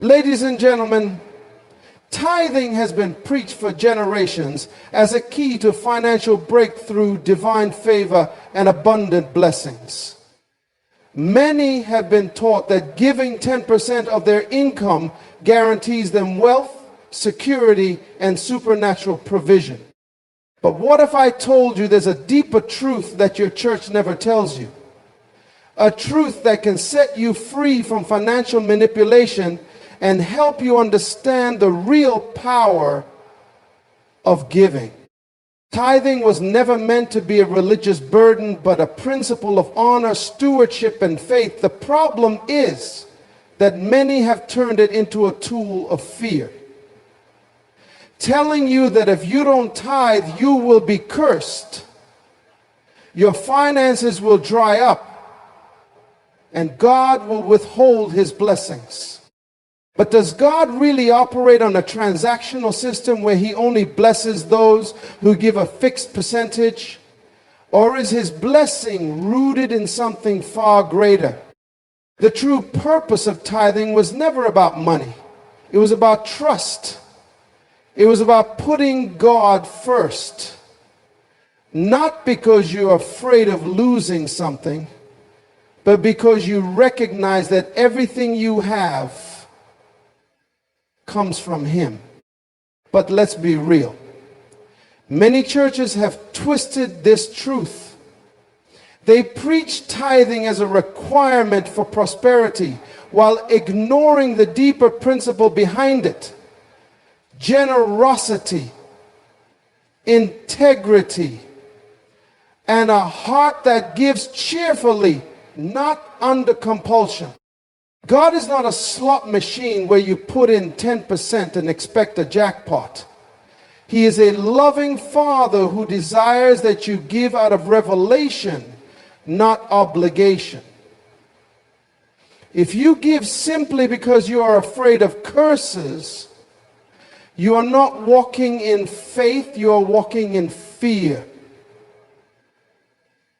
Ladies and gentlemen, tithing has been preached for generations as a key to financial breakthrough, divine favor, and abundant blessings. Many have been taught that giving 10% of their income guarantees them wealth, security, and supernatural provision. But what if I told you there's a deeper truth that your church never tells you? A truth that can set you free from financial manipulation and help you understand the real power of giving. Tithing was never meant to be a religious burden, but a principle of honor, stewardship, and faith. The problem is that many have turned it into a tool of fear, telling you that if you don't tithe, you will be cursed. Your finances will dry up, and God will withhold his blessings. But does God really operate on a transactional system where he only blesses those who give a fixed percentage? Or is his blessing rooted in something far greater? The true purpose of tithing was never about money. It was about trust. It was about putting God first. Not because you're afraid of losing something, but because you recognize that everything you have comes from him. But let's be real. Many churches have twisted this truth. They preach tithing as a requirement for prosperity while ignoring the deeper principle behind it: generosity, integrity, and a heart that gives cheerfully, not under compulsion. God is not a slot machine where you put in 10% and expect a jackpot. He is a loving Father who desires that you give out of revelation, not obligation. If you give simply because you are afraid of curses, you are not walking in faith, you are walking in fear.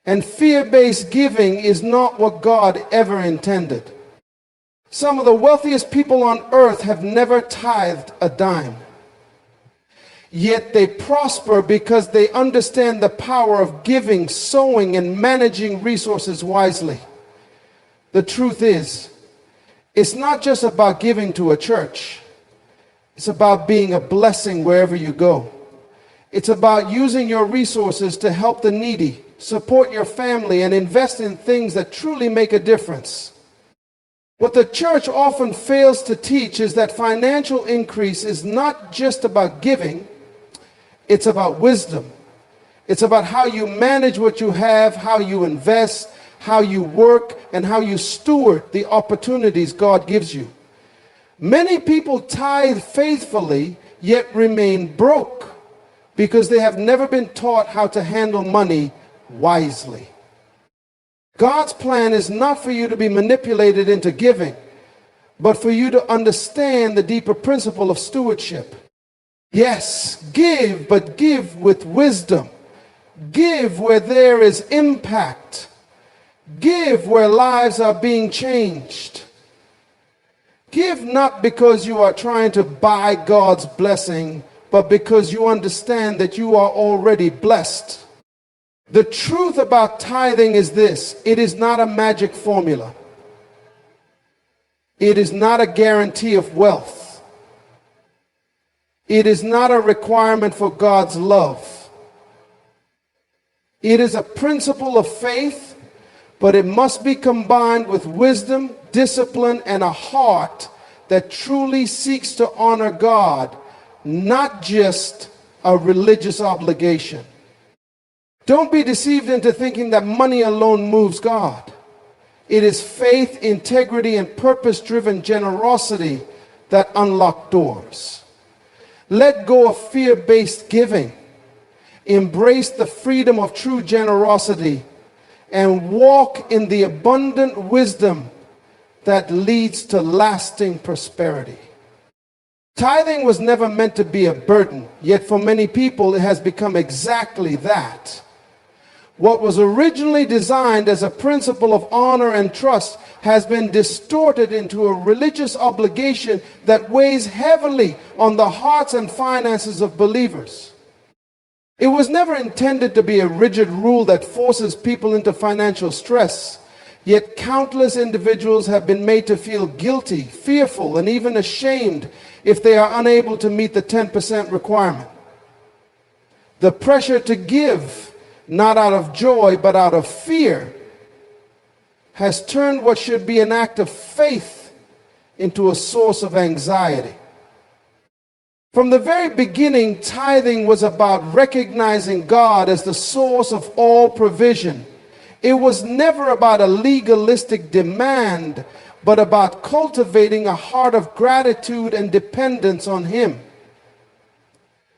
And fear-based giving is not what God ever intended. Some of the wealthiest people on earth have never tithed a dime. Yet they prosper because they understand the power of giving, sowing, and managing resources wisely. The truth is, it's not just about giving to a church. It's about being a blessing wherever you go. It's about using your resources to help the needy, support your family, and invest in things that truly make a difference. What the church often fails to teach is that financial increase is not just about giving, it's about wisdom. It's about how you manage what you have, how you invest, how you work, and how you steward the opportunities God gives you. Many people tithe faithfully, yet remain broke because they have never been taught how to handle money wisely. God's plan is not for you to be manipulated into giving, but for you to understand the deeper principle of stewardship. Yes, give, but give with wisdom. Give where there is impact. Give where lives are being changed. Give not because you are trying to buy God's blessing, but because you understand that you are already blessed. The truth about tithing is this: it is not a magic formula. It is not a guarantee of wealth. It is not a requirement for God's love. It is a principle of faith, but it must be combined with wisdom, discipline, and a heart that truly seeks to honor God, not just a religious obligation. Don't be deceived into thinking that money alone moves God. It is faith, integrity, and purpose-driven generosity that unlock doors. Let go of fear-based giving. Embrace the freedom of true generosity and walk in the abundant wisdom that leads to lasting prosperity. Tithing was never meant to be a burden, yet for many people it has become exactly that. What was originally designed as a principle of honor and trust has been distorted into a religious obligation that weighs heavily on the hearts and finances of believers. It was never intended to be a rigid rule that forces people into financial stress, yet countless individuals have been made to feel guilty, fearful, and even ashamed if they are unable to meet the 10% requirement. The pressure to give, not out of joy, but out of fear, has turned what should be an act of faith into a source of anxiety. From the very beginning, tithing was about recognizing God as the source of all provision. It was never about a legalistic demand, but about cultivating a heart of gratitude and dependence on Him.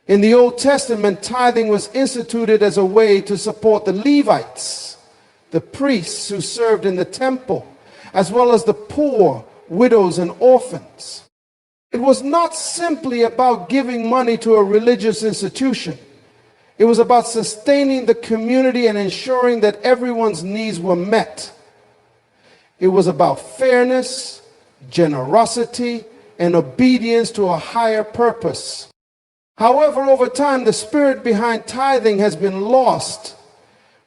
In the Old Testament, tithing was instituted as a way to support the Levites, the priests who served in the temple, as well as the poor, widows, and orphans. It was not simply about giving money to a religious institution. It was about sustaining the community and ensuring that everyone's needs were met. It was about fairness, generosity, and obedience to a higher purpose. However, over time, the spirit behind tithing has been lost,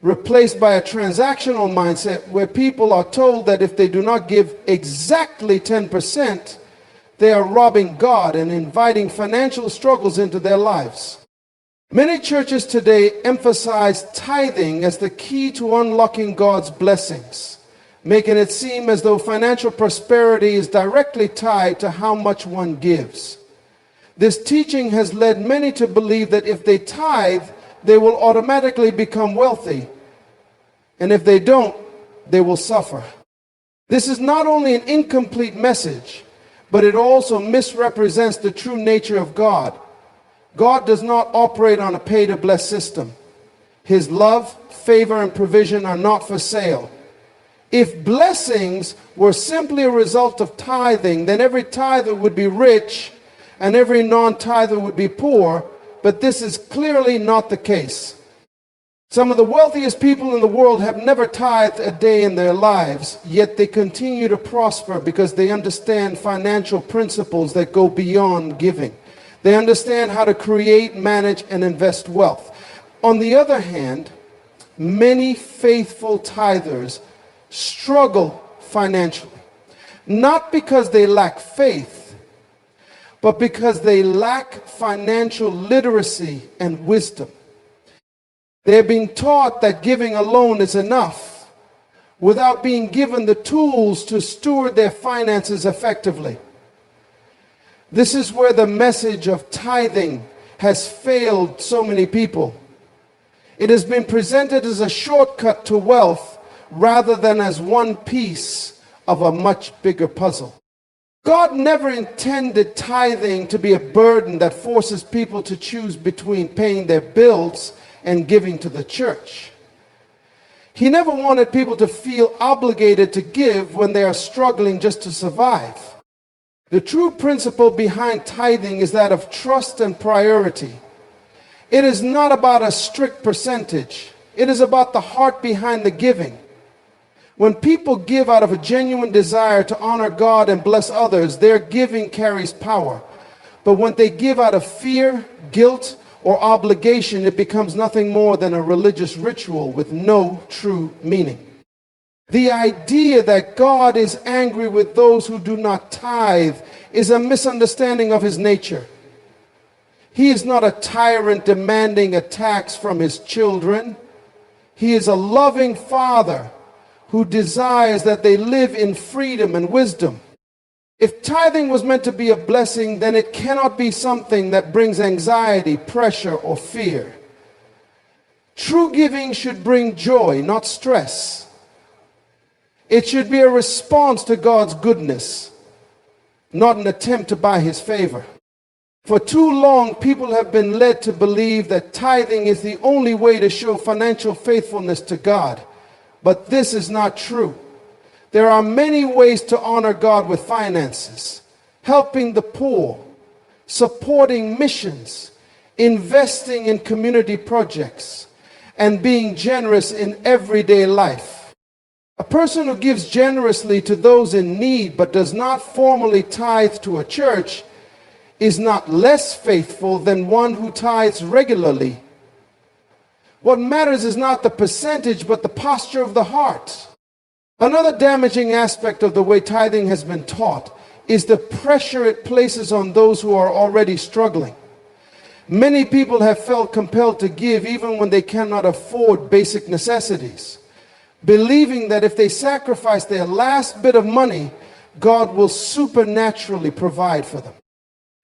replaced by a transactional mindset where people are told that if they do not give exactly 10%, they are robbing God and inviting financial struggles into their lives. Many churches today emphasize tithing as the key to unlocking God's blessings, making it seem as though financial prosperity is directly tied to how much one gives. This teaching has led many to believe that if they tithe, they will automatically become wealthy, and if they don't, they will suffer. This is not only an incomplete message, but it also misrepresents the true nature of God. God does not operate on a pay-to-bless system. His love, favor, and provision are not for sale. If blessings were simply a result of tithing, then every tither would be rich and every non-tither would be poor, but this is clearly not the case. Some of the wealthiest people in the world have never tithed a day in their lives, yet they continue to prosper because they understand financial principles that go beyond giving. They understand how to create, manage, and invest wealth. On the other hand, many faithful tithers struggle financially, not because they lack faith, but because they lack financial literacy and wisdom. They're being taught that giving alone is enough without being given the tools to steward their finances effectively. This is where the message of tithing has failed so many people. It has been presented as a shortcut to wealth rather than as one piece of a much bigger puzzle. God never intended tithing to be a burden that forces people to choose between paying their bills and giving to the church. He never wanted people to feel obligated to give when they are struggling just to survive. The true principle behind tithing is that of trust and priority. It is not about a strict percentage. It is about the heart behind the giving. When people give out of a genuine desire to honor God and bless others, their giving carries power. But when they give out of fear, guilt, or obligation, it becomes nothing more than a religious ritual with no true meaning. The idea that God is angry with those who do not tithe is a misunderstanding of His nature. He is not a tyrant demanding a tax from His children. He is a loving Father who desires that they live in freedom and wisdom. If tithing was meant to be a blessing, then it cannot be something that brings anxiety, pressure, or fear. True giving should bring joy, not stress. It should be a response to God's goodness, not an attempt to buy His favor. For too long, people have been led to believe that tithing is the only way to show financial faithfulness to God. But this is not true. There are many ways to honor God with finances: helping the poor, supporting missions, investing in community projects, and being generous in everyday life. A person who gives generously to those in need but does not formally tithe to a church is not less faithful than one who tithes regularly. What matters is not the percentage, but the posture of the heart. Another damaging aspect of the way tithing has been taught is the pressure it places on those who are already struggling. Many people have felt compelled to give even when they cannot afford basic necessities, believing that if they sacrifice their last bit of money, God will supernaturally provide for them.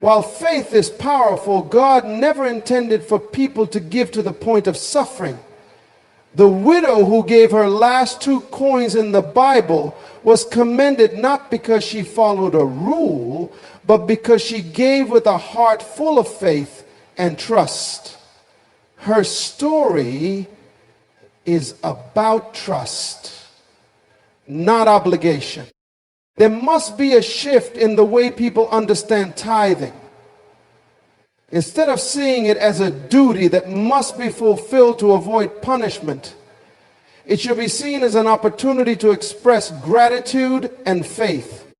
While faith is powerful, God never intended for people to give to the point of suffering. The widow who gave her last 2 coins in the Bible was commended not because she followed a rule, but because she gave with a heart full of faith and trust. Her story is about trust, not obligation. There must be a shift in the way people understand tithing. Instead of seeing it as a duty that must be fulfilled to avoid punishment, it should be seen as an opportunity to express gratitude and faith.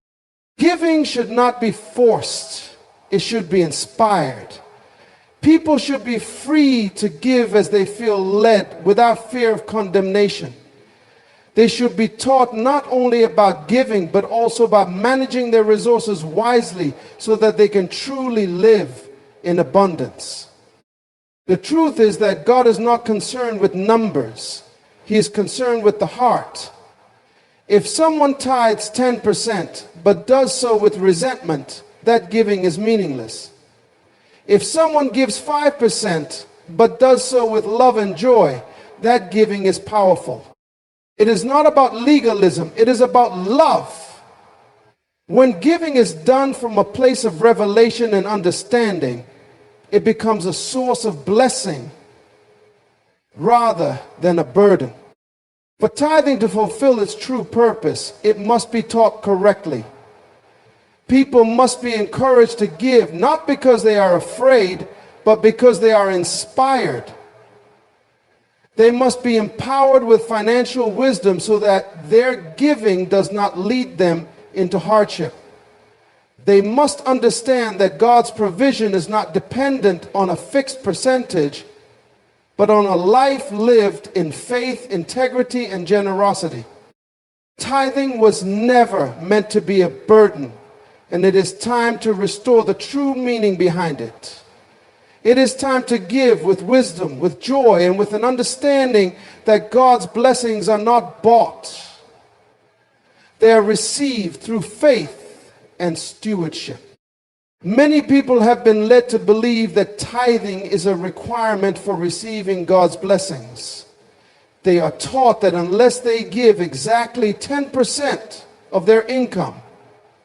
Giving should not be forced, it should be inspired. People should be free to give as they feel led without fear of condemnation. They should be taught not only about giving, but also about managing their resources wisely so that they can truly live in abundance. The truth is that God is not concerned with numbers. He is concerned with the heart. If someone tithes 10% but does so with resentment, that giving is meaningless. If someone gives 5% but does so with love and joy, that giving is powerful. It is not about legalism, it is about love. When giving is done from a place of revelation and understanding, it becomes a source of blessing rather than a burden. For tithing to fulfill its true purpose, it must be taught correctly. People must be encouraged to give, not because they are afraid, but because they are inspired. They must be empowered with financial wisdom so that their giving does not lead them into hardship. They must understand that God's provision is not dependent on a fixed percentage, but on a life lived in faith, integrity, and generosity. Tithing was never meant to be a burden, and it is time to restore the true meaning behind it. It is time to give with wisdom, with joy, and with an understanding that God's blessings are not bought. They are received through faith and stewardship. Many people have been led to believe that tithing is a requirement for receiving God's blessings. They are taught that unless they give exactly 10% of their income,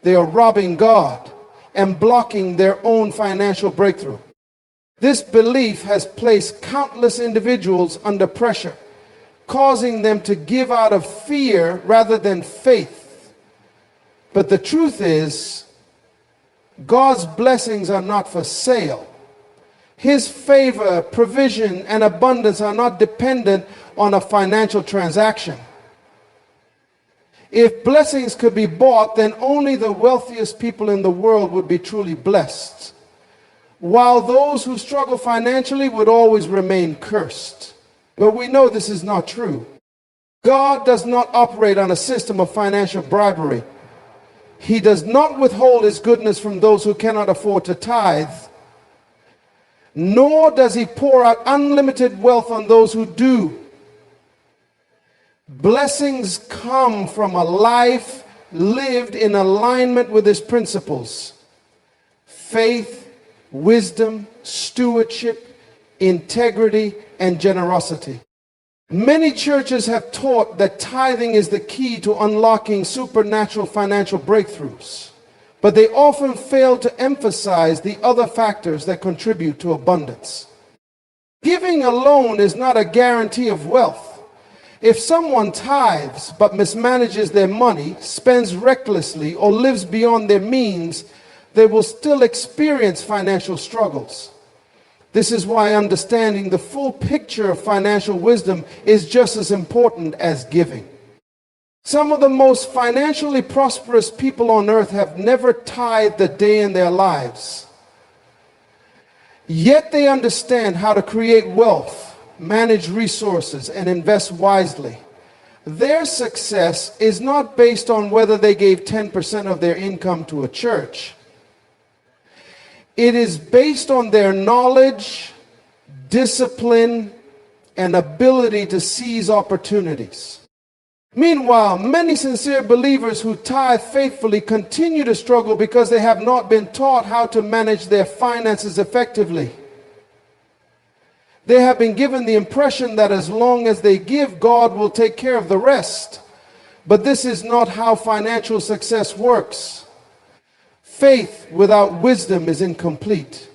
they are robbing God and blocking their own financial breakthrough. This belief has placed countless individuals under pressure, causing them to give out of fear rather than faith. But the truth is, God's blessings are not for sale. His favor, provision, and abundance are not dependent on a financial transaction. If blessings could be bought, then only the wealthiest people in the world would be truly blessed, while those who struggle financially would always remain cursed. But we know this is not true. God does not operate on a system of financial bribery. He does not withhold his goodness from those who cannot afford to tithe, nor does he pour out unlimited wealth on those who do. Blessings come from a life lived in alignment with his principles: faith, wisdom, stewardship, integrity, and generosity. Many churches have taught that tithing is the key to unlocking supernatural financial breakthroughs, but they often fail to emphasize the other factors that contribute to abundance. Giving alone is not a guarantee of wealth. If someone tithes but mismanages their money, spends recklessly, or lives beyond their means, they will still experience financial struggles. This is why understanding the full picture of financial wisdom is just as important as giving. Some of the most financially prosperous people on earth have never tithed a day in their lives. Yet they understand how to create wealth, manage resources, and invest wisely. Their success is not based on whether they gave 10% of their income to a church. It is based on their knowledge, discipline, and ability to seize opportunities. Meanwhile, many sincere believers who tithe faithfully continue to struggle because they have not been taught how to manage their finances effectively. They have been given the impression that as long as they give, God will take care of the rest. But this is not how financial success works. Faith without wisdom is incomplete.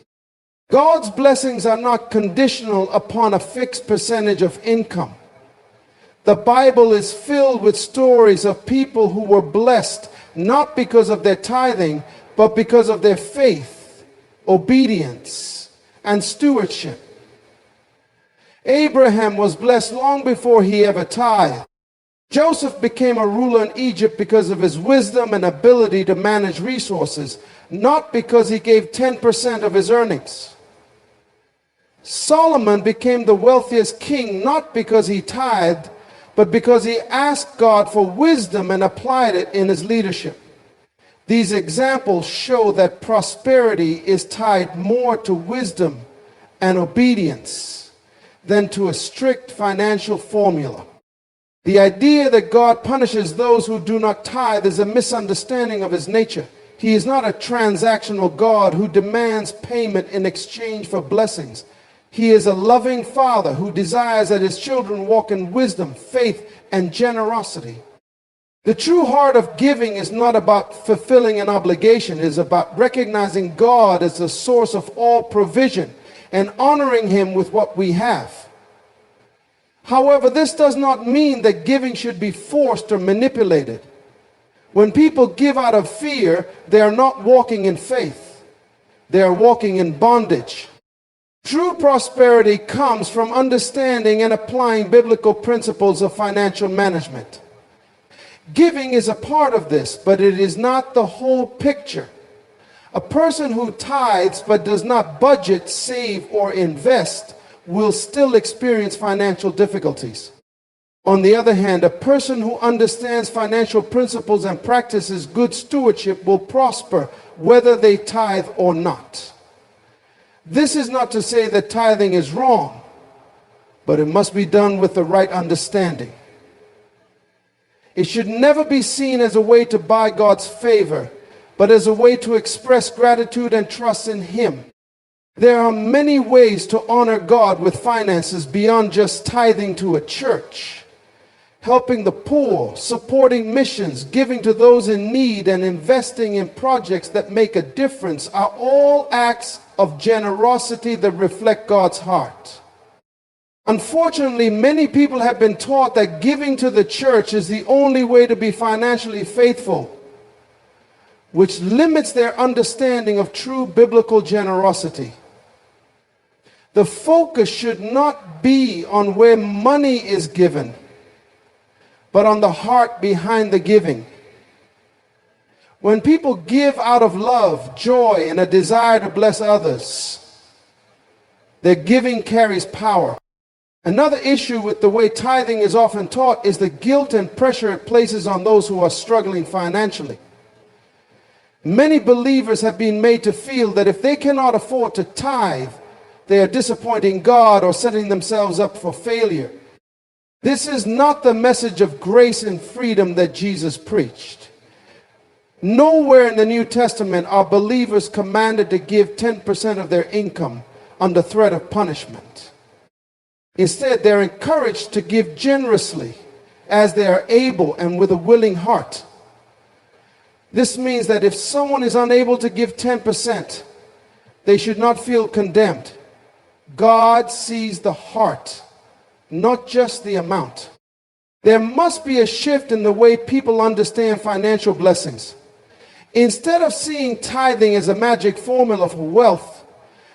God's blessings are not conditional upon a fixed percentage of income. The Bible is filled with stories of people who were blessed not because of their tithing, but because of their faith, obedience, and stewardship. Abraham was blessed long before he ever tithed. Joseph became a ruler in Egypt because of his wisdom and ability to manage resources, not because he gave 10% of his earnings. Solomon became the wealthiest king not because he tithed, but because he asked God for wisdom and applied it in his leadership. These examples show that prosperity is tied more to wisdom and obedience than to a strict financial formula. The idea that God punishes those who do not tithe is a misunderstanding of his nature. He is not a transactional God who demands payment in exchange for blessings. He is a loving father who desires that his children walk in wisdom, faith, and generosity. The true heart of giving is not about fulfilling an obligation. It is about recognizing God as the source of all provision and honoring him with what we have. However, this does not mean that giving should be forced or manipulated. When people give out of fear, they are not walking in faith. They are walking in bondage. True prosperity comes from understanding and applying biblical principles of financial management. Giving is a part of this, but it is not the whole picture. A person who tithes but does not budget, save, or invest will still experience financial difficulties. On the other hand, a person who understands financial principles and practices good stewardship will prosper whether they tithe or not. This is not to say that tithing is wrong, but it must be done with the right understanding. It should never be seen as a way to buy God's favor, but as a way to express gratitude and trust in him. There are many ways to honor God with finances beyond just tithing to a church. Helping the poor, supporting missions, giving to those in need, and investing in projects that make a difference are all acts of generosity that reflect God's heart. Unfortunately, many people have been taught that giving to the church is the only way to be financially faithful, which limits their understanding of true biblical generosity. The focus should not be on where money is given, but on the heart behind the giving. When people give out of love, joy, and a desire to bless others, their giving carries power. Another issue with the way tithing is often taught is the guilt and pressure it places on those who are struggling financially. Many believers have been made to feel that if they cannot afford to tithe, they are disappointing God or setting themselves up for failure. This is not the message of grace and freedom that Jesus preached. Nowhere in the New Testament are believers commanded to give 10% of their income under threat of punishment. Instead, they're encouraged to give generously as they are able and with a willing heart. This means that if someone is unable to give 10%, they should not feel condemned. God sees the heart, not just the amount. There must be a shift in the way people understand financial blessings. Instead of seeing tithing as a magic formula for wealth,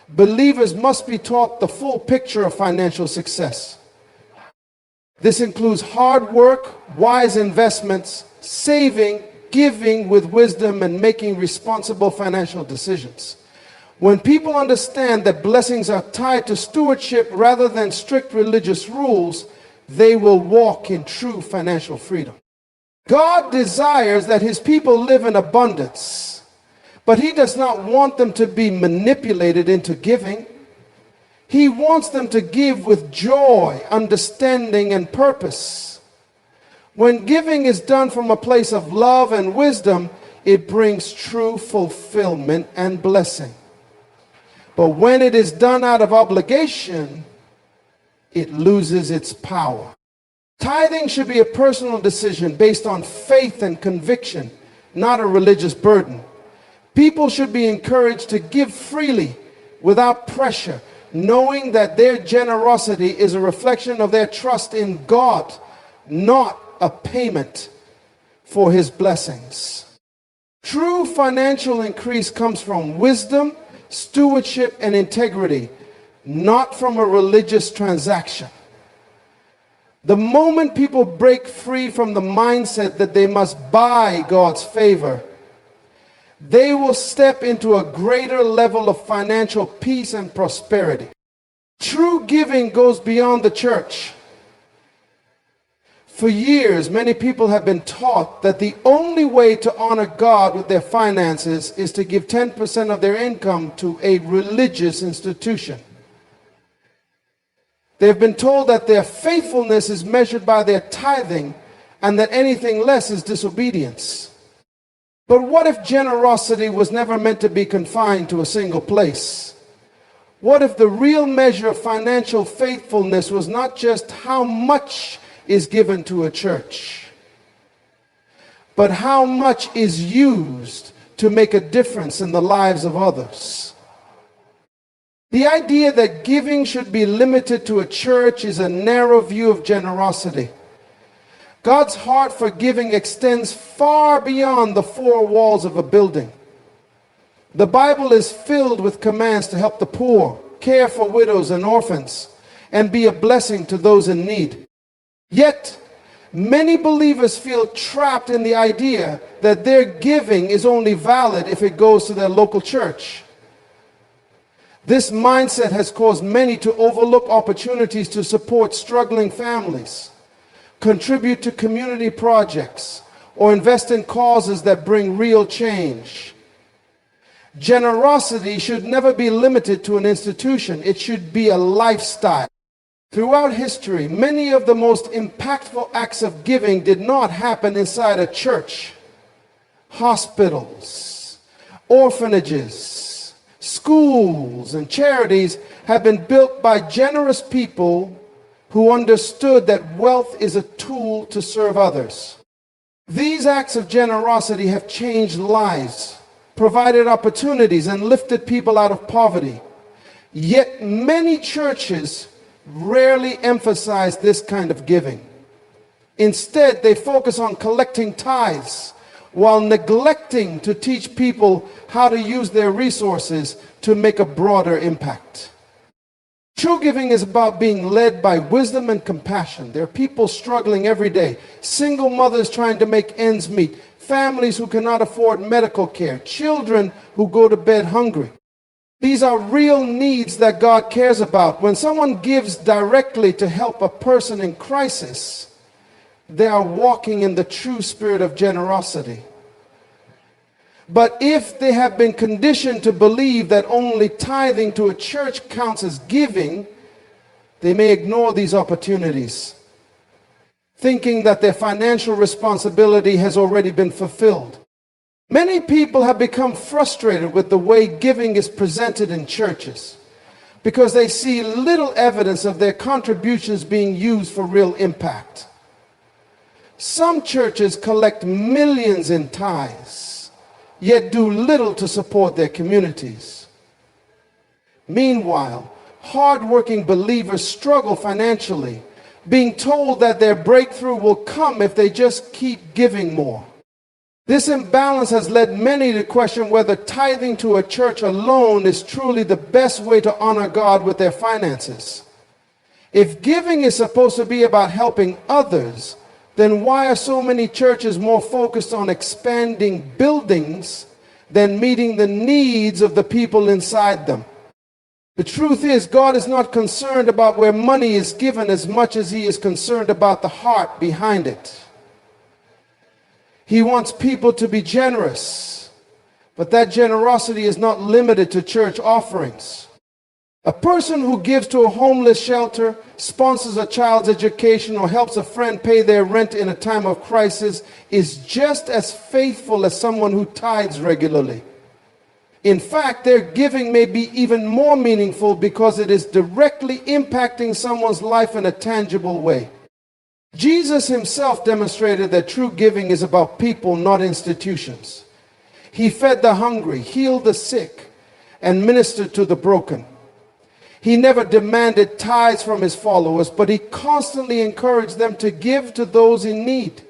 Believers must be taught the full picture of financial success. This includes hard work, wise investments, saving, giving with wisdom, and making responsible financial decisions. When people understand that blessings are tied to stewardship rather than strict religious rules, they will walk in true financial freedom. God desires that his people live in abundance, but he does not want them to be manipulated into giving. He wants them to give with joy, understanding, and purpose. When giving is done from a place of love and wisdom, it brings true fulfillment and blessing. But when it is done out of obligation, it loses its power. Tithing should be a personal decision based on faith and conviction, not a religious burden. People should be encouraged to give freely without pressure, knowing that their generosity is a reflection of their trust in God, not a payment for his blessings. True financial increase comes from wisdom, stewardship, and integrity, not from a religious transaction. The moment people break free from the mindset that they must buy God's favor, they will step into a greater level of financial peace and prosperity. True giving goes beyond the church. For years, many people have been taught that the only way to honor God with their finances is to give 10% of their income to a religious institution. They've been told that their faithfulness is measured by their tithing and that anything less is disobedience. But what if generosity was never meant to be confined to a single place? What if the real measure of financial faithfulness was not just how much is given to a church, but how much is used to make a difference in the lives of others? The idea that giving should be limited to a church is a narrow view of generosity. God's heart for giving extends far beyond the four walls of a building. The Bible is filled with commands to help the poor, care for widows and orphans, and be a blessing to those in need. Yet, many believers feel trapped in the idea that their giving is only valid if it goes to their local church. This mindset has caused many to overlook opportunities to support struggling families, contribute to community projects, or invest in causes that bring real change. Generosity should never be limited to an institution. It should be a lifestyle. Throughout history, many of the most impactful acts of giving did not happen inside a church. Hospitals, orphanages, schools, and charities have been built by generous people who understood that wealth is a tool to serve others. These acts of generosity have changed lives, provided opportunities, and lifted people out of poverty. Yet many churches rarely emphasize this kind of giving. Instead, they focus on collecting tithes while neglecting to teach people how to use their resources to make a broader impact. True giving is about being led by wisdom and compassion. There are people struggling every day, single mothers trying to make ends meet, families who cannot afford medical care, children who go to bed hungry. These are real needs that God cares about. When someone gives directly to help a person in crisis, they are walking in the true spirit of generosity. But if they have been conditioned to believe that only tithing to a church counts as giving, they may ignore these opportunities, thinking that their financial responsibility has already been fulfilled. Many people have become frustrated with the way giving is presented in churches because they see little evidence of their contributions being used for real impact. Some churches collect millions in tithes, yet do little to support their communities. Meanwhile, hardworking believers struggle financially, being told that their breakthrough will come if they just keep giving more. This imbalance has led many to question whether tithing to a church alone is truly the best way to honor God with their finances. If giving is supposed to be about helping others, then why are so many churches more focused on expanding buildings than meeting the needs of the people inside them? The truth is, God is not concerned about where money is given as much as He is concerned about the heart behind it. He wants people to be generous, but that generosity is not limited to church offerings. A person who gives to a homeless shelter, sponsors a child's education, or helps a friend pay their rent in a time of crisis is just as faithful as someone who tithes regularly. In fact, their giving may be even more meaningful because it is directly impacting someone's life in a tangible way. Jesus Himself demonstrated that true giving is about people, not institutions. He fed the hungry, healed the sick, and ministered to the broken. He never demanded tithes from His followers, but He constantly encouraged them to give to those in need.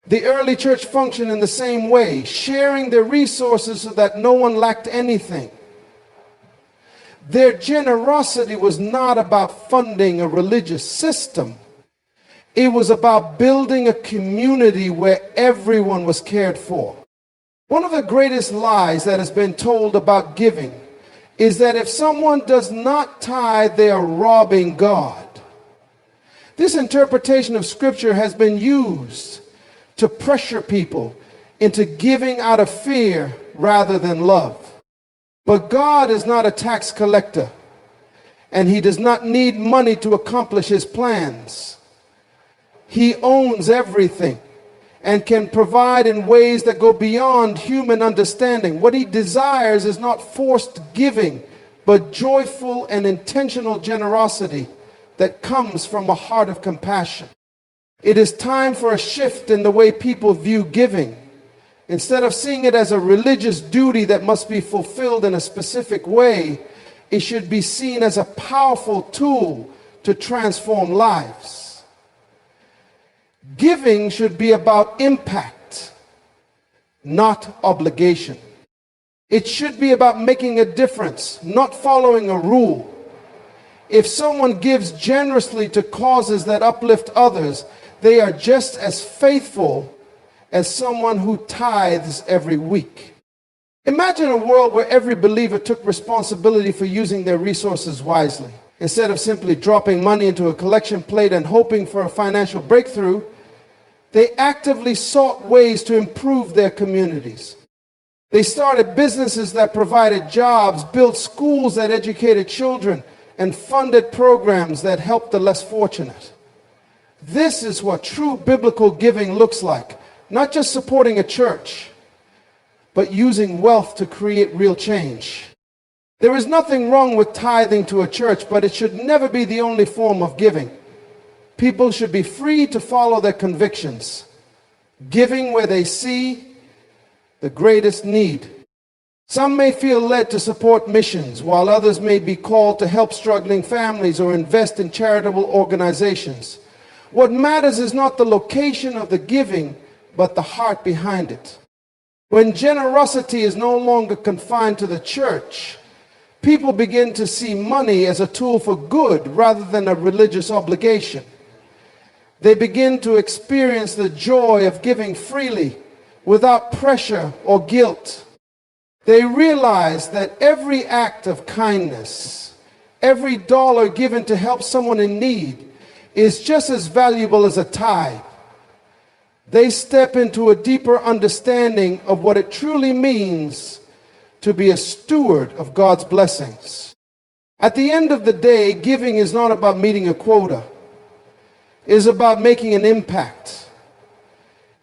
The early church functioned in the same way, sharing their resources so that no one lacked anything. Their generosity was not about funding a religious system. It was about building a community where everyone was cared for. One of the greatest lies that has been told about giving is that if someone does not tithe, they are robbing God. This interpretation of Scripture has been used to pressure people into giving out of fear rather than love. But God is not a tax collector, and He does not need money to accomplish His plans. He owns everything and can provide in ways that go beyond human understanding. What He desires is not forced giving, but joyful and intentional generosity that comes from a heart of compassion. It is time for a shift in the way people view giving. Instead of seeing it as a religious duty that must be fulfilled in a specific way, it should be seen as a powerful tool to transform lives. Giving should be about impact, not obligation. It should be about making a difference, not following a rule. If someone gives generously to causes that uplift others, they are just as faithful as someone who tithes every week. Imagine a world where every believer took responsibility for using their resources wisely. Instead of simply dropping money into a collection plate and hoping for a financial breakthrough, they actively sought ways to improve their communities. They started businesses that provided jobs, built schools that educated children, and funded programs that helped the less fortunate. This is what true biblical giving looks like. Not just supporting a church, but using wealth to create real change. There is nothing wrong with tithing to a church, but it should never be the only form of giving. People should be free to follow their convictions, giving where they see the greatest need. Some may feel led to support missions, while others may be called to help struggling families or invest in charitable organizations. What matters is not the location of the giving, but the heart behind it. When generosity is no longer confined to the church, people begin to see money as a tool for good rather than a religious obligation. They begin to experience the joy of giving freely without pressure or guilt. They realize that every act of kindness, every dollar given to help someone in need, is just as valuable as a tithe. They step into a deeper understanding of what it truly means to be a steward of God's blessings. At the end of the day, giving is not about meeting a quota. It is about making an impact.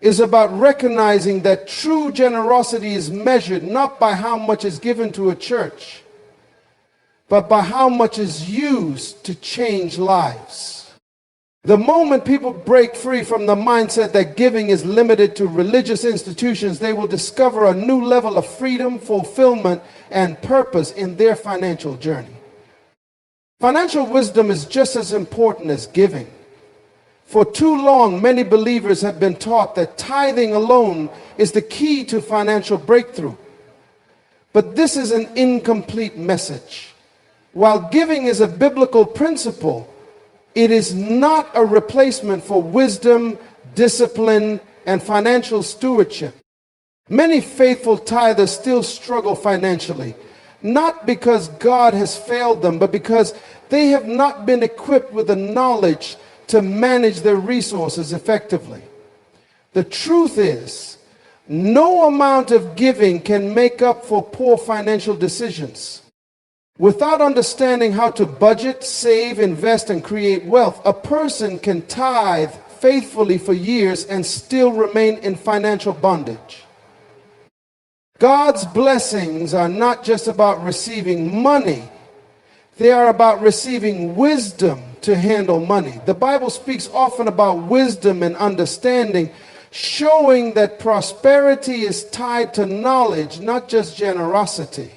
It is about recognizing that true generosity is measured not by how much is given to a church, but by how much is used to change lives. The moment people break free from the mindset that giving is limited to religious institutions, they will discover a new level of freedom, fulfillment, and purpose in their financial journey. Financial wisdom is just as important as giving. For too long, many believers have been taught that tithing alone is the key to financial breakthrough. But this is an incomplete message. While giving is a biblical principle, it is not a replacement for wisdom, discipline, and financial stewardship. Many faithful tithers still struggle financially, not because God has failed them, but because they have not been equipped with the knowledge to manage their resources effectively. The truth is, no amount of giving can make up for poor financial decisions. Without understanding how to budget, save, invest, and create wealth, a person can tithe faithfully for years and still remain in financial bondage. God's blessings are not just about receiving money. They are about receiving wisdom to handle money. The Bible speaks often about wisdom and understanding, showing that prosperity is tied to knowledge, not just generosity.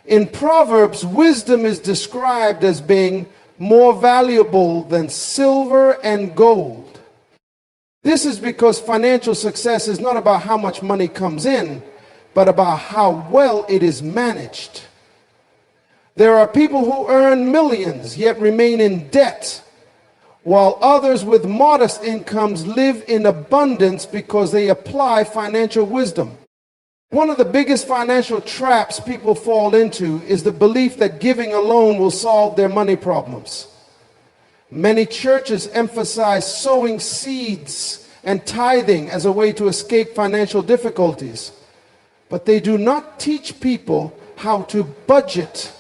In Proverbs, wisdom is described as being more valuable than silver and gold. This is because financial success is not about how much money comes in, but about how well it is managed. There are people who earn millions yet remain in debt, while others with modest incomes live in abundance because they apply financial wisdom. One of the biggest financial traps people fall into is the belief that giving alone will solve their money problems. Many churches emphasize sowing seeds and tithing as a way to escape financial difficulties, but they do not teach people how to budget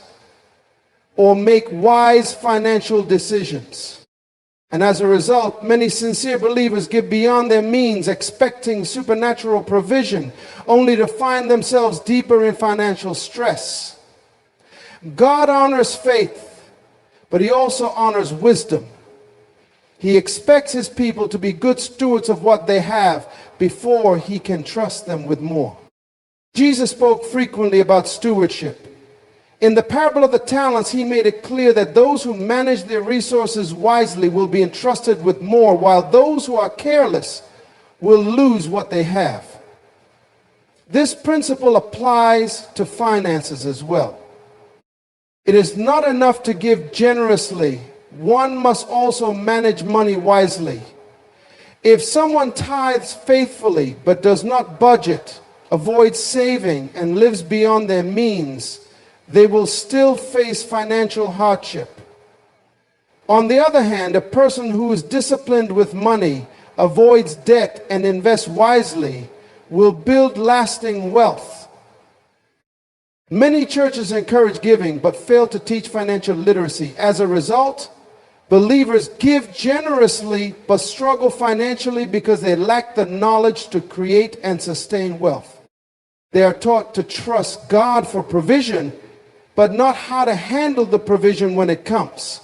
or make wise financial decisions. And as a result, many sincere believers give beyond their means, expecting supernatural provision, only to find themselves deeper in financial stress. God honors faith, but he also honors wisdom. He expects his people to be good stewards of what they have before he can trust them with more. Jesus spoke frequently about stewardship. In the parable of the talents, he made it clear that those who manage their resources wisely will be entrusted with more, while those who are careless will lose what they have. This principle applies to finances as well. It is not enough to give generously. One must also manage money wisely. If someone tithes faithfully but does not budget, avoids saving, and lives beyond their means, they will still face financial hardship. On the other hand, a person who is disciplined with money, avoids debt, and invests wisely will build lasting wealth. Many churches encourage giving but fail to teach financial literacy. As a result, believers give generously but struggle financially because they lack the knowledge to create and sustain wealth. They are taught to trust God for provision, but not how to handle the provision when it comes.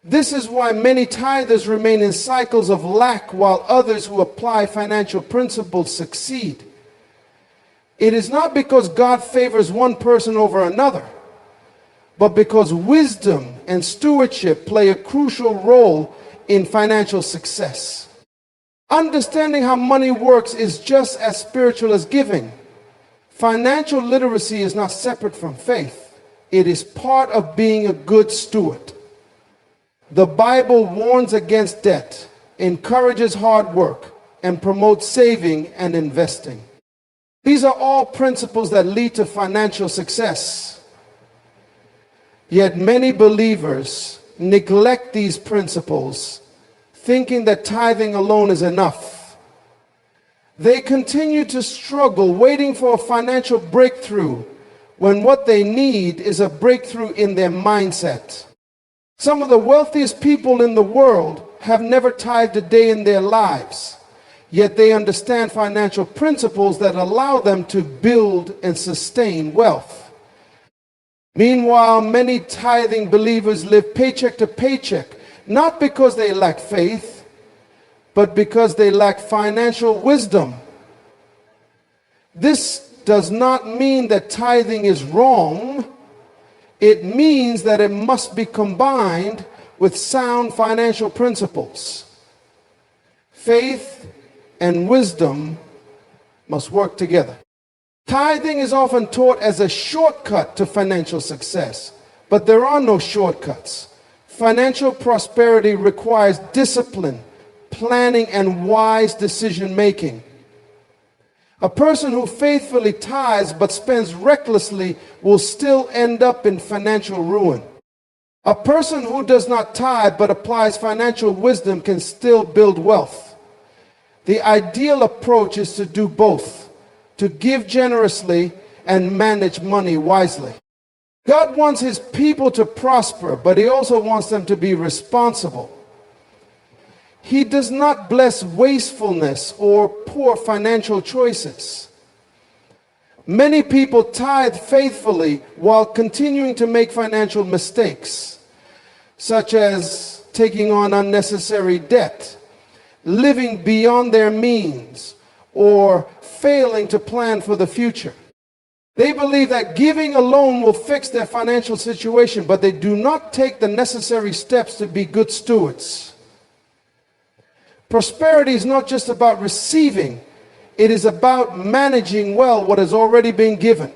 This is why many tithers remain in cycles of lack while others who apply financial principles succeed. It is not because God favors one person over another, but because wisdom and stewardship play a crucial role in financial success. Understanding how money works is just as spiritual as giving. Financial literacy is not separate from faith. It is part of being a good steward. The Bible warns against debt, encourages hard work, and promotes saving and investing. These are all principles that lead to financial success. Yet many believers neglect these principles, thinking that tithing alone is enough. They continue to struggle, waiting for a financial breakthrough, when what they need is a breakthrough in their mindset. Some of the wealthiest people in the world have never tithed a day in their lives, yet they understand financial principles that allow them to build and sustain wealth. Meanwhile, many tithing believers live paycheck to paycheck, not because they lack faith, but because they lack financial wisdom. This does not mean that tithing is wrong. It means that it must be combined with sound financial principles. Faith and wisdom must work together. Tithing is often taught as a shortcut to financial success, but there are no shortcuts. Financial prosperity requires discipline, planning, and wise decision making. A person who faithfully tithes but spends recklessly will still end up in financial ruin. A person who does not tithe but applies financial wisdom can still build wealth. The ideal approach is to do both, to give generously and manage money wisely. God wants his people to prosper, but he also wants them to be responsible. He does not bless wastefulness or poor financial choices. Many people tithe faithfully while continuing to make financial mistakes, such as taking on unnecessary debt, living beyond their means, or failing to plan for the future. They believe that giving alone will fix their financial situation, but they do not take the necessary steps to be good stewards. Prosperity is not just about receiving, it is about managing well what has already been given.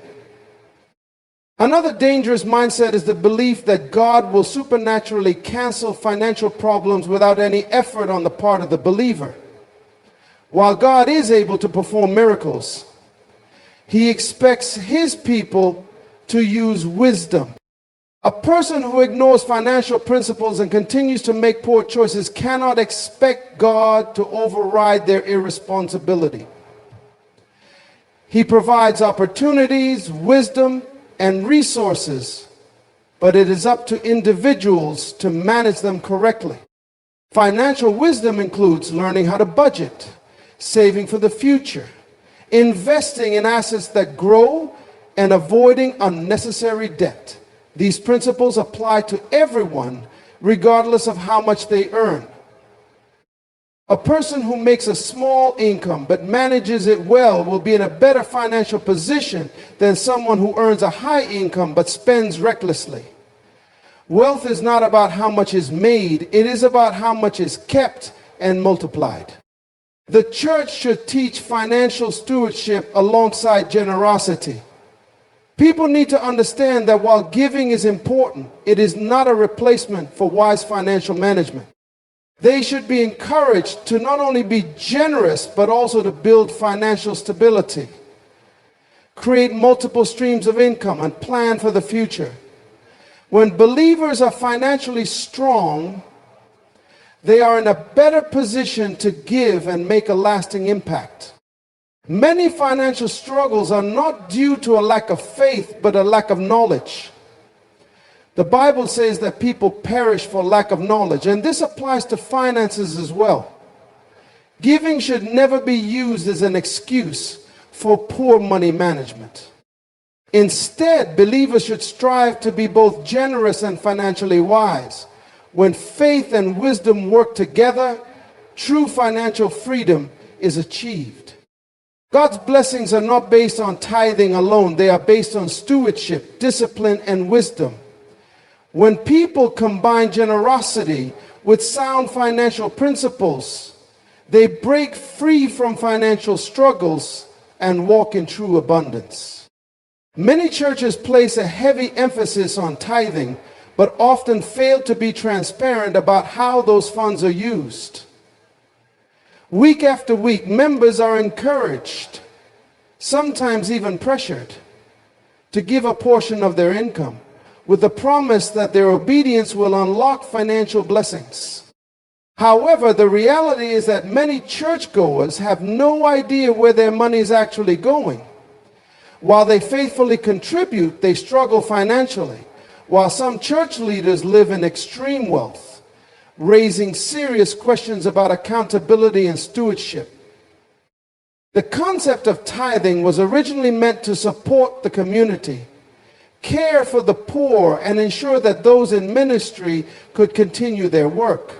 Another dangerous mindset is the belief that God will supernaturally cancel financial problems without any effort on the part of the believer. While God is able to perform miracles, he expects his people to use wisdom. A person who ignores financial principles and continues to make poor choices cannot expect God to override their irresponsibility. He provides opportunities, wisdom, and resources, but it is up to individuals to manage them correctly. Financial wisdom includes learning how to budget, saving for the future, investing in assets that grow, and avoiding unnecessary debt. These principles apply to everyone, regardless of how much they earn. A person who makes a small income but manages it well will be in a better financial position than someone who earns a high income but spends recklessly. Wealth is not about how much is made, it is about how much is kept and multiplied. The church should teach financial stewardship alongside generosity. People need to understand that while giving is important, it is not a replacement for wise financial management. They should be encouraged to not only be generous, but also to build financial stability, create multiple streams of income, and plan for the future. When believers are financially strong, they are in a better position to give and make a lasting impact. Many financial struggles are not due to a lack of faith, but a lack of knowledge. The Bible says that people perish for lack of knowledge, and this applies to finances as well. Giving should never be used as an excuse for poor money management. Instead, believers should strive to be both generous and financially wise. When faith and wisdom work together, true financial freedom is achieved. God's blessings are not based on tithing alone. They are based on stewardship, discipline, and wisdom. When people combine generosity with sound financial principles, they break free from financial struggles and walk in true abundance. Many churches place a heavy emphasis on tithing, but often fail to be transparent about how those funds are used. Week after week, members are encouraged, sometimes even pressured, to give a portion of their income, with the promise that their obedience will unlock financial blessings. However, the reality is that many churchgoers have no idea where their money is actually going. While they faithfully contribute, they struggle financially, while some church leaders live in extreme wealth, raising serious questions about accountability and stewardship. The concept of tithing was originally meant to support the community, care for the poor, and ensure that those in ministry could continue their work.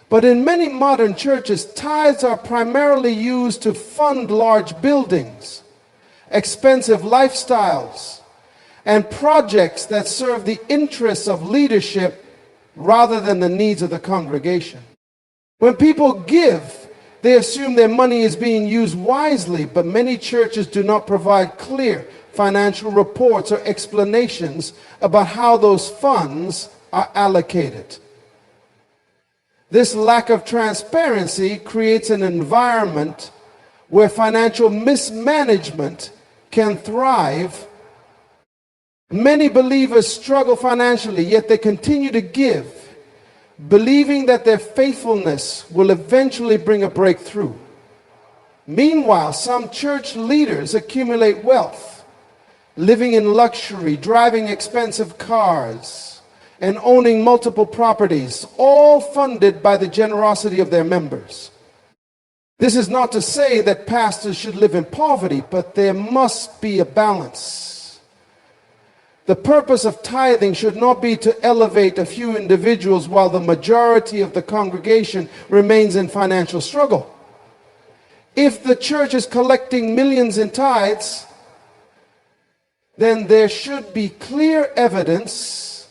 But in many modern churches, tithes are primarily used to fund large buildings, expensive lifestyles, and projects that serve the interests of leadership rather than the needs of the congregation. When people give, they assume their money is being used wisely, but many churches do not provide clear financial reports or explanations about how those funds are allocated. This lack of transparency creates an environment where financial mismanagement can thrive. Many believers struggle financially, yet they continue to give, believing that their faithfulness will eventually bring a breakthrough. Meanwhile, some church leaders accumulate wealth, living in luxury, driving expensive cars, and owning multiple properties, all funded by the generosity of their members. This is not to say that pastors should live in poverty, but there must be a balance. The purpose of tithing should not be to elevate a few individuals while the majority of the congregation remains in financial struggle. If the church is collecting millions in tithes, then there should be clear evidence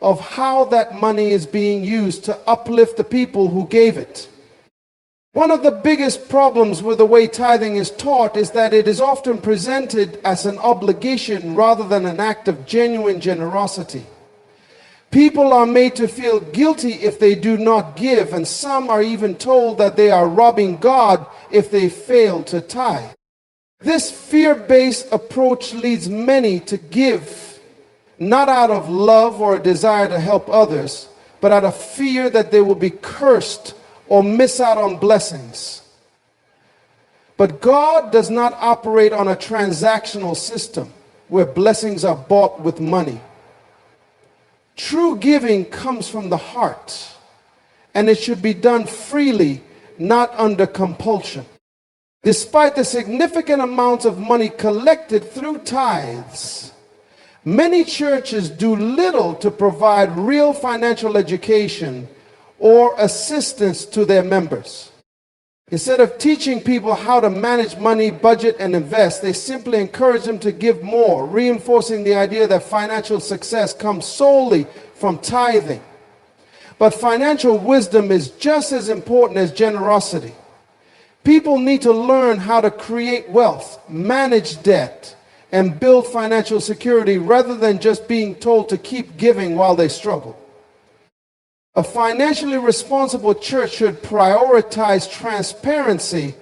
of how that money is being used to uplift the people who gave it. One of the biggest problems with the way tithing is taught is that it is often presented as an obligation rather than an act of genuine generosity. People are made to feel guilty if they do not give, and some are even told that they are robbing God if they fail to tithe. This fear-based approach leads many to give, not out of love or a desire to help others, but out of fear that they will be cursed or miss out on blessings. But God does not operate on a transactional system where blessings are bought with money. True giving comes from the heart, and it should be done freely, not under compulsion. Despite the significant amounts of money collected through tithes, many churches do little to provide real financial education or assistance to their members. Instead of teaching people how to manage money, budget, and invest, they simply encourage them to give more, reinforcing the idea that financial success comes solely from tithing. But financial wisdom is just as important as generosity. People need to learn how to create wealth, manage debt, and build financial security rather than just being told to keep giving while they struggle. A financially responsible church should prioritize transparency,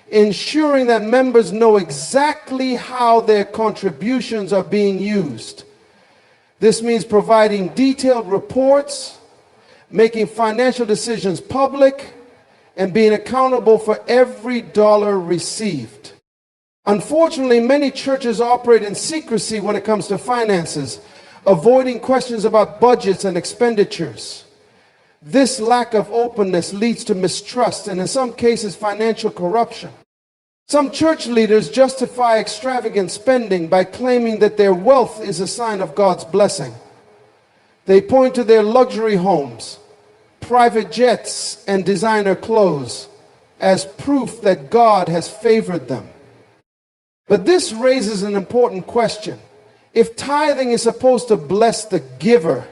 ensuring that members know exactly how their contributions are being used. This means providing detailed reports, making financial decisions public, and being accountable for every dollar received. Unfortunately, many churches operate in secrecy when it comes to finances, avoiding questions about budgets and expenditures. This lack of openness leads to mistrust and, in some cases, financial corruption. Some church leaders justify extravagant spending by claiming that their wealth is a sign of God's blessing. They point to their luxury homes, private jets, and designer clothes as proof that God has favored them. But this raises an important question. If tithing is supposed to bless the giver,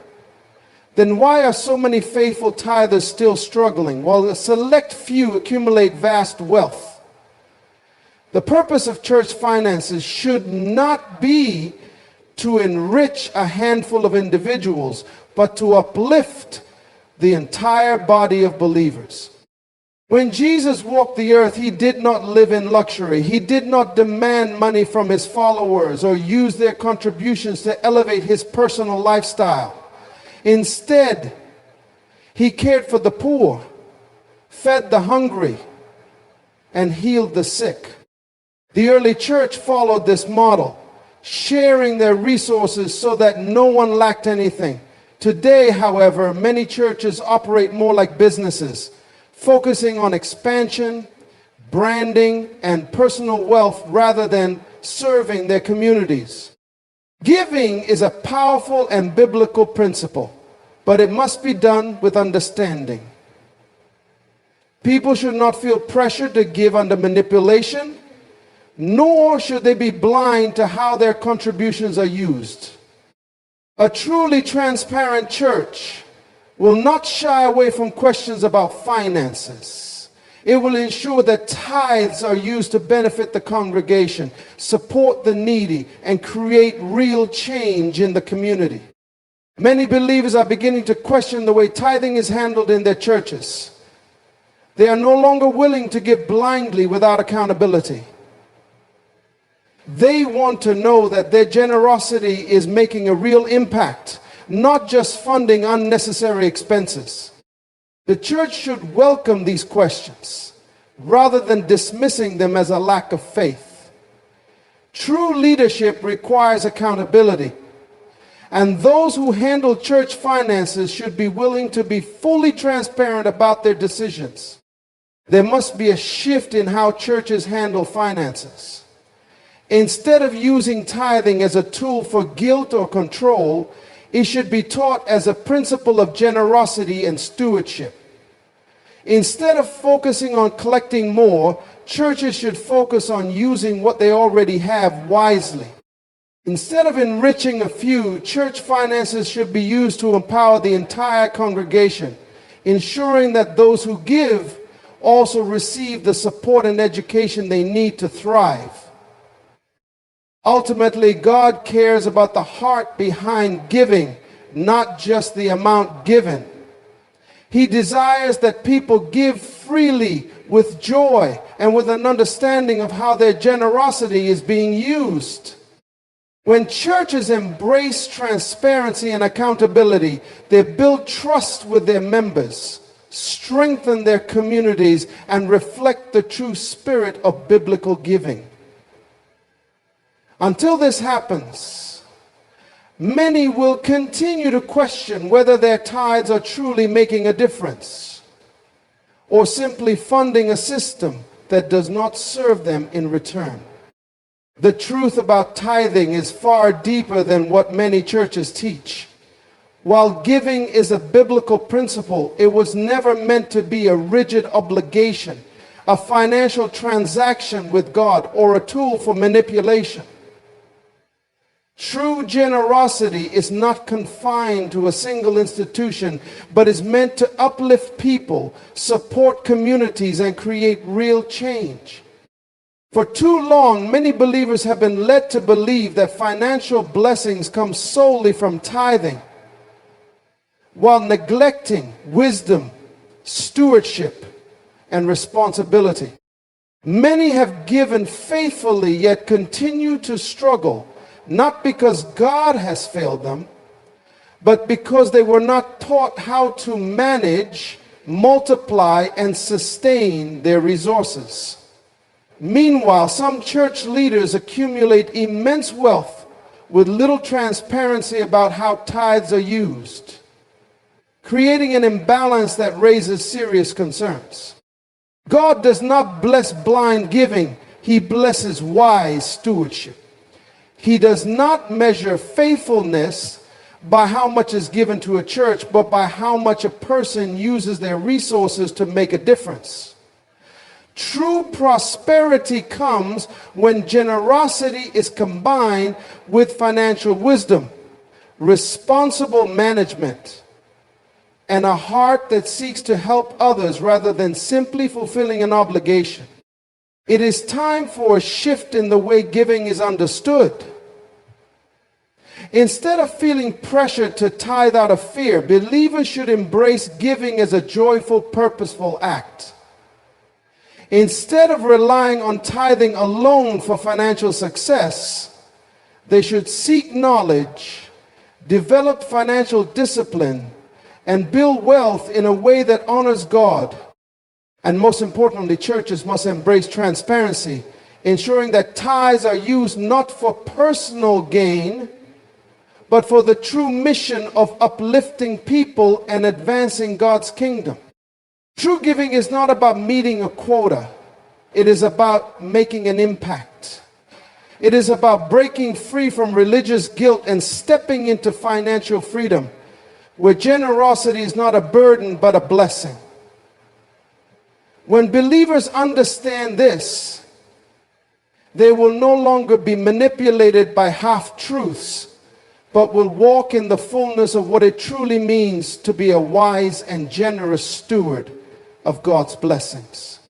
then why are so many faithful tithers still struggling while a select few accumulate vast wealth? The purpose of church finances should not be to enrich a handful of individuals, but to uplift the entire body of believers. When Jesus walked the earth, he did not live in luxury. He did not demand money from his followers or use their contributions to elevate his personal lifestyle. Instead, he cared for the poor, fed the hungry, and healed the sick. The early church followed this model, sharing their resources so that no one lacked anything. Today, however, many churches operate more like businesses, focusing on expansion, branding, and personal wealth rather than serving their communities. Giving is a powerful and biblical principle, but it must be done with understanding. People should not feel pressured to give under manipulation, nor should they be blind to how their contributions are used. A truly transparent church will not shy away from questions about finances. It will ensure that tithes are used to benefit the congregation, support the needy, and create real change in the community. Many believers are beginning to question the way tithing is handled in their churches. They are no longer willing to give blindly without accountability. They want to know that their generosity is making a real impact, not just funding unnecessary expenses. The church should welcome these questions rather than dismissing them as a lack of faith. True leadership requires accountability, and those who handle church finances should be willing to be fully transparent about their decisions. There must be a shift in how churches handle finances. Instead of using tithing as a tool for guilt or control, it should be taught as a principle of generosity and stewardship. Instead of focusing on collecting more, churches should focus on using what they already have wisely. Instead of enriching a few, church finances should be used to empower the entire congregation, ensuring that those who give also receive the support and education they need to thrive. Ultimately, God cares about the heart behind giving, not just the amount given. He desires that people give freely with joy and with an understanding of how their generosity is being used. When churches embrace transparency and accountability, they build trust with their members, strengthen their communities, and reflect the true spirit of biblical giving. Until this happens, many will continue to question whether their tithes are truly making a difference or simply funding a system that does not serve them in return. The truth about tithing is far deeper than what many churches teach. While giving is a biblical principle, it was never meant to be a rigid obligation, a financial transaction with God, or a tool for manipulation. True generosity is not confined to a single institution, but is meant to uplift people, support communities, and create real change. For too long, many believers have been led to believe that financial blessings come solely from tithing, while neglecting wisdom, stewardship, and responsibility. Many have given faithfully yet continue to struggle, not because God has failed them, but because they were not taught how to manage, multiply, and sustain their resources. Meanwhile, some church leaders accumulate immense wealth with little transparency about how tithes are used, creating an imbalance that raises serious concerns. God does not bless blind giving, He blesses wise stewardship. He does not measure faithfulness by how much is given to a church, but by how much a person uses their resources to make a difference. True prosperity comes when generosity is combined with financial wisdom, responsible management, and a heart that seeks to help others rather than simply fulfilling an obligation. It is time for a shift in the way giving is understood. Instead of feeling pressured to tithe out of fear, believers should embrace giving as a joyful, purposeful act. Instead of relying on tithing alone for financial success, they should seek knowledge, develop financial discipline, and build wealth in a way that honors God. And most importantly, churches must embrace transparency, ensuring that tithes are used not for personal gain, but for the true mission of uplifting people and advancing God's kingdom. True giving is not about meeting a quota. It is about making an impact. It is about breaking free from religious guilt and stepping into financial freedom, where generosity is not a burden but a blessing. When believers understand this, they will no longer be manipulated by half-truths, but will walk in the fullness of what it truly means to be a wise and generous steward of God's blessings.